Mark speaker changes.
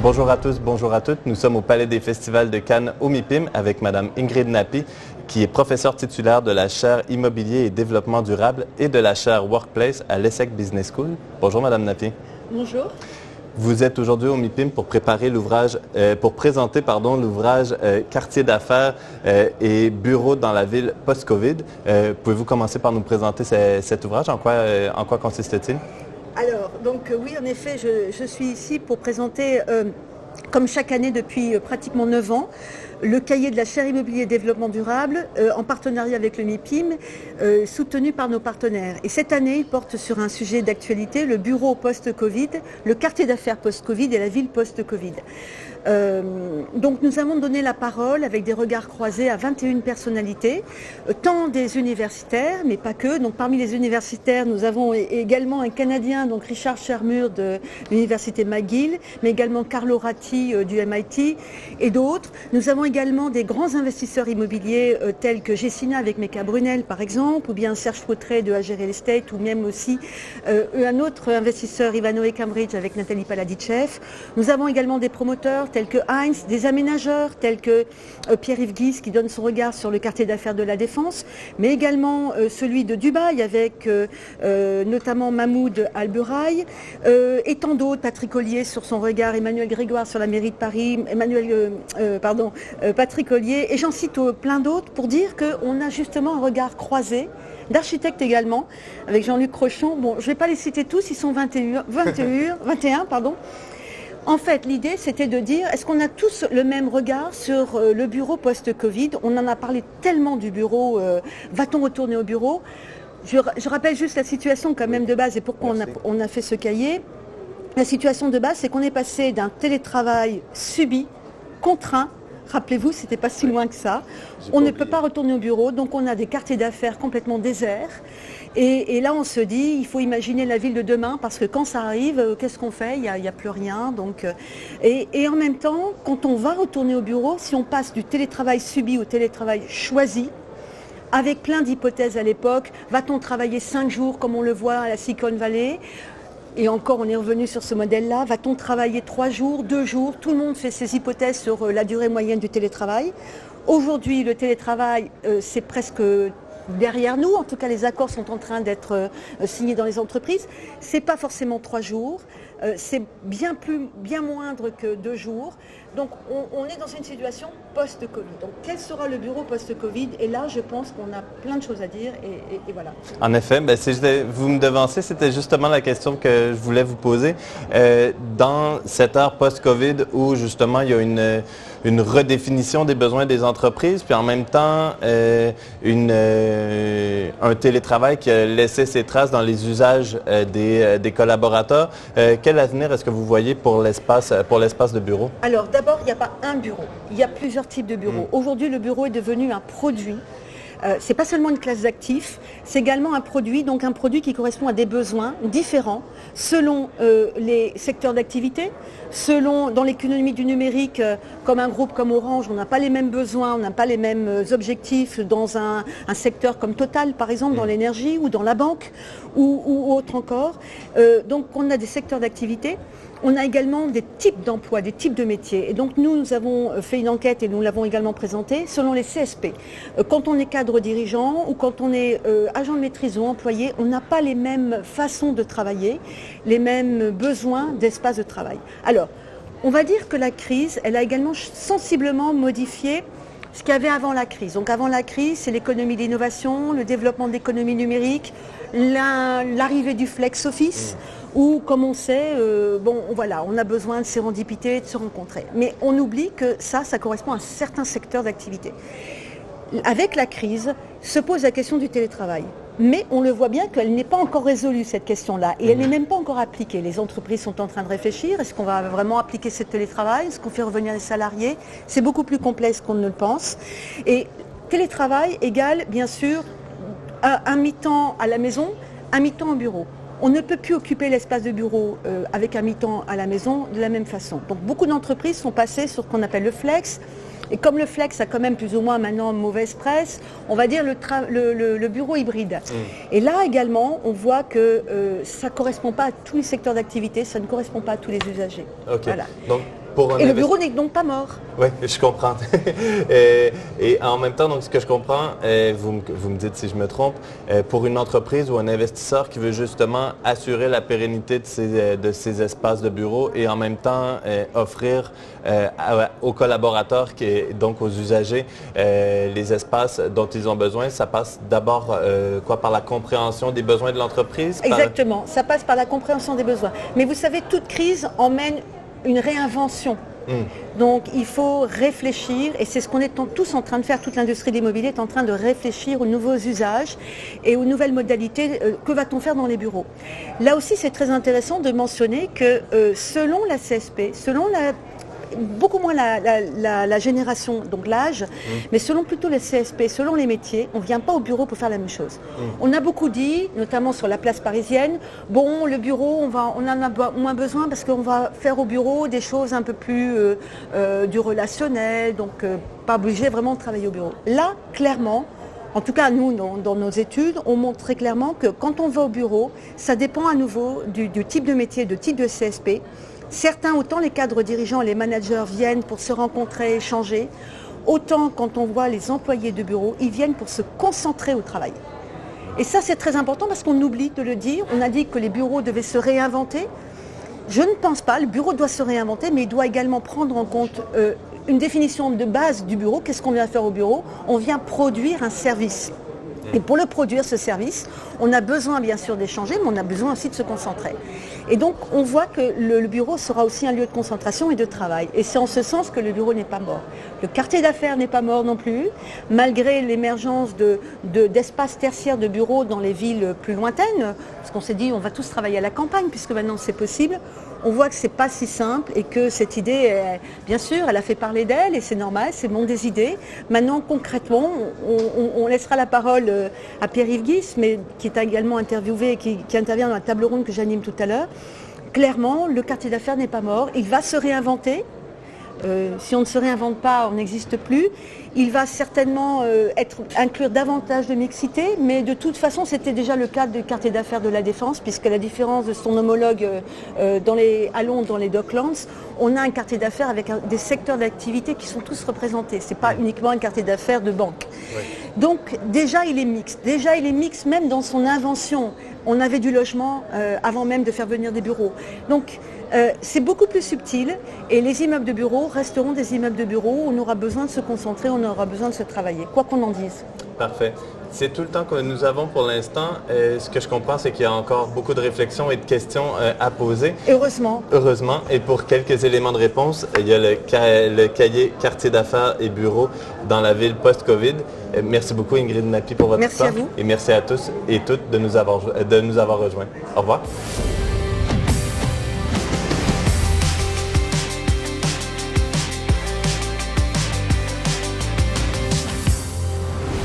Speaker 1: Bonjour à tous, bonjour à toutes. Nous sommes au Palais des Festivals de Cannes au MIPIM avec Mme Ingrid Nappi, qui est professeure titulaire de la chaire Immobilier et Développement durable et de la chaire Workplace à l'ESSEC Business School. Bonjour Mme Nappi.
Speaker 2: Bonjour.
Speaker 1: Vous êtes aujourd'hui au MIPIM pour présenter l'ouvrage Quartier d'affaires et bureaux dans la ville post-Covid. Pouvez-vous commencer par nous présenter cet ouvrage? En quoi consiste-t-il?
Speaker 2: Alors, oui, en effet, je suis ici pour présenter, comme chaque année depuis pratiquement 9 ans, le cahier de la chaire Immobilier et Développement durable en partenariat avec le MIPIM, soutenu par nos partenaires. Et cette année, il porte sur un sujet d'actualité, le bureau post-Covid, le quartier d'affaires post-Covid et la ville post-Covid. Donc nous avons donné la parole avec des regards croisés à 21 personnalités, tant des universitaires, mais pas que. Donc parmi les universitaires, nous avons également un Canadien, donc Richard Shermur de l'université McGill, mais également Carlo Ratti du MIT et d'autres. Nous avons également des grands investisseurs immobiliers tels que Gessina avec Mecca Brunel par exemple, ou bien Serge Fautré de AG Real Estate, ou même aussi un autre investisseur, Ivanhoe Cambridge avec Nathalie Paladicev. Nous avons également des promoteurs tels que Heinz, des aménageurs tels que Pierre-Yves Guise qui donne son regard sur le quartier d'affaires de la Défense, mais également celui de Dubaï avec notamment Mahmoud Alburaï et tant d'autres, Patrick Ollier sur son regard, Emmanuel Grégoire sur la mairie de Paris, Patrick Ollier, et j'en cite plein d'autres pour dire qu'on a justement un regard croisé d'architectes également, avec Jean-Luc Crochon. Bon, je ne vais pas les citer tous, ils sont 21. En fait, l'idée, c'était de dire, est-ce qu'on a tous le même regard sur le bureau post-Covid? On en a parlé tellement du bureau, va-t-on retourner au bureau? Je rappelle juste la situation quand même de base et pourquoi on a fait ce cahier. La situation de base, c'est qu'on est passé d'un télétravail subi, contraint. Rappelez-vous, c'était pas si loin que ça. On ne peut pas retourner au bureau, donc on a des quartiers d'affaires complètement déserts. Et là, on se dit, il faut imaginer la ville de demain, parce que quand ça arrive, qu'est-ce qu'on fait? Il y a plus rien. Et en même temps, quand on va retourner au bureau, si on passe du télétravail subi au télétravail choisi, avec plein d'hypothèses à l'époque, va-t-on travailler 5 jours comme on le voit à la Silicon Valley? Et encore, on est revenu sur ce modèle-là. Va-t-on travailler 3 jours, 2 jours? Tout le monde fait ses hypothèses sur la durée moyenne du télétravail. Aujourd'hui, le télétravail, c'est presque derrière nous. En tout cas, les accords sont en train d'être signés dans les entreprises. C'est pas forcément 3 jours. C'est bien moindre que 2 jours. Donc on est dans une situation post-Covid. Donc quel sera le bureau post-Covid? Et là, je pense qu'on a plein de choses à dire et voilà.
Speaker 1: En effet, vous me devancez, c'était justement la question que je voulais vous poser. Dans cette ère post-Covid où justement il y a une redéfinition des besoins des entreprises, puis en même temps un télétravail qui a laissé ses traces dans les usages des collaborateurs. Quel avenir est-ce que vous voyez pour l'espace de bureau?
Speaker 2: Alors d'abord, il n'y a pas un bureau, il y a plusieurs types de bureaux. Aujourd'hui, le bureau est devenu un produit. C'est pas seulement une classe d'actifs, c'est également un produit qui correspond à des besoins différents selon les secteurs d'activité, selon dans l'économie du numérique, comme un groupe comme Orange, on n'a pas les mêmes besoins, on n'a pas les mêmes objectifs dans un secteur comme Total par exemple, dans l'énergie ou dans la banque ou autre encore. Donc on a des secteurs d'activité. On a également des types d'emplois, des types de métiers. Et donc nous avons fait une enquête et nous l'avons également présentée selon les CSP. Quand on est cadre dirigeant ou quand on est agent de maîtrise ou employé, on n'a pas les mêmes façons de travailler, les mêmes besoins d'espace de travail. Alors, on va dire que la crise, elle a également sensiblement modifié ce qu'il y avait avant la crise. Donc avant la crise, c'est l'économie d'innovation, le développement de l'économie numérique, l'arrivée du flex office, où, comme on sait, on a besoin de sérendipité, de se rencontrer. Mais on oublie que ça correspond à un certain secteur d'activité. Avec la crise, se pose la question du télétravail. Mais on le voit bien qu'elle n'est pas encore résolue, cette question-là. Et elle n'est même pas encore appliquée. Les entreprises sont en train de réfléchir. Est-ce qu'on va vraiment appliquer ce télétravail? Est-ce qu'on fait revenir les salariés? C'est beaucoup plus complexe qu'on ne le pense. Et télétravail égale, bien sûr, un mi-temps à la maison, un mi-temps au bureau. On ne peut plus occuper l'espace de bureau avec un mi-temps à la maison de la même façon. Donc beaucoup d'entreprises sont passées sur ce qu'on appelle le flex. Et comme le flex a quand même plus ou moins maintenant mauvaise presse, on va dire le bureau hybride. Et là également, on voit que ça ne correspond pas à tous les secteurs d'activité, ça ne correspond pas à tous les usagers.
Speaker 1: OK.
Speaker 2: Voilà. Et le bureau n'est donc pas mort.
Speaker 1: Oui, je comprends. Et en même temps, donc, ce que je comprends, vous me dites si je me trompe, pour une entreprise ou un investisseur qui veut justement assurer la pérennité de ces espaces de bureau et en même temps offrir aux collaborateurs, donc aux usagers, les espaces dont ils ont besoin, ça passe d'abord par la compréhension des besoins de l'entreprise?
Speaker 2: Exactement, ça passe par la compréhension des besoins. Mais vous savez, toute crise emmène une réinvention. Donc il faut réfléchir, et c'est ce qu'on est tous en train de faire, toute l'industrie de l'immobilier est en train de réfléchir aux nouveaux usages et aux nouvelles modalités. Que va-t-on faire dans les bureaux? Là aussi, c'est très intéressant de mentionner que selon la CSP, beaucoup moins la génération, donc l'âge, mais selon plutôt les CSP, selon les métiers, on ne vient pas au bureau pour faire la même chose. On a beaucoup dit, notamment sur la place parisienne, bon, le bureau, on en a moins besoin parce qu'on va faire au bureau des choses un peu plus du relationnel, donc pas obligé vraiment de travailler au bureau. Là, clairement, en tout cas, nous, dans nos études, on montre très clairement que quand on va au bureau, ça dépend à nouveau du type de métier, du type de CSP. Certains, autant les cadres dirigeants et les managers viennent pour se rencontrer, échanger, autant quand on voit les employés de bureau, ils viennent pour se concentrer au travail. Et ça, c'est très important parce qu'on oublie de le dire. On a dit que les bureaux devaient se réinventer. Je ne pense pas, le bureau doit se réinventer, mais il doit également prendre en compte une définition de base du bureau. Qu'est-ce qu'on vient faire au bureau? On vient produire un service. Et pour le produire, ce service, on a besoin bien sûr d'échanger, mais on a besoin aussi de se concentrer. Et donc, on voit que le bureau sera aussi un lieu de concentration et de travail. Et c'est en ce sens que le bureau n'est pas mort. Le quartier d'affaires n'est pas mort non plus, malgré l'émergence d'espaces tertiaires de bureaux dans les villes plus lointaines, parce qu'on s'est dit on va tous travailler à la campagne, puisque maintenant c'est possible. On voit que ce n'est pas si simple et que cette idée, bien sûr, elle a fait parler d'elle et c'est normal, c'est le monde des idées. Maintenant, concrètement, on laissera la parole à Pierre-Yves Guis, mais qui est également interviewé et qui intervient dans la table ronde que j'anime tout à l'heure. Clairement, le quartier d'affaires n'est pas mort, il va se réinventer. Si on ne se réinvente pas, on n'existe plus. Il va certainement inclure davantage de mixité, mais de toute façon, c'était déjà le cas du quartier d'affaires de la Défense, puisque la différence de son homologue à Londres, dans les Docklands, on a un quartier d'affaires avec des secteurs d'activité qui sont tous représentés. Ce n'est pas uniquement un quartier d'affaires de banque. Oui. Donc déjà, il est mixte. Déjà, il est mixte même dans son invention. On avait du logement avant même de faire venir des bureaux. Donc, c'est beaucoup plus subtil et les immeubles de bureaux resteront des immeubles de bureaux où on aura besoin de se concentrer, on aura besoin de se travailler, quoi qu'on en dise.
Speaker 1: Parfait. C'est tout le temps que nous avons pour l'instant. Ce que je comprends, c'est qu'il y a encore beaucoup de réflexions et de questions à poser.
Speaker 2: Heureusement.
Speaker 1: Heureusement. Et pour quelques éléments de réponse, il y a le cahier quartier d'affaires et bureaux dans la ville post-Covid. Merci beaucoup Ingrid Nappi pour votre temps.
Speaker 2: Merci à vous.
Speaker 1: Et merci à tous et toutes de nous avoir rejoints. Au revoir.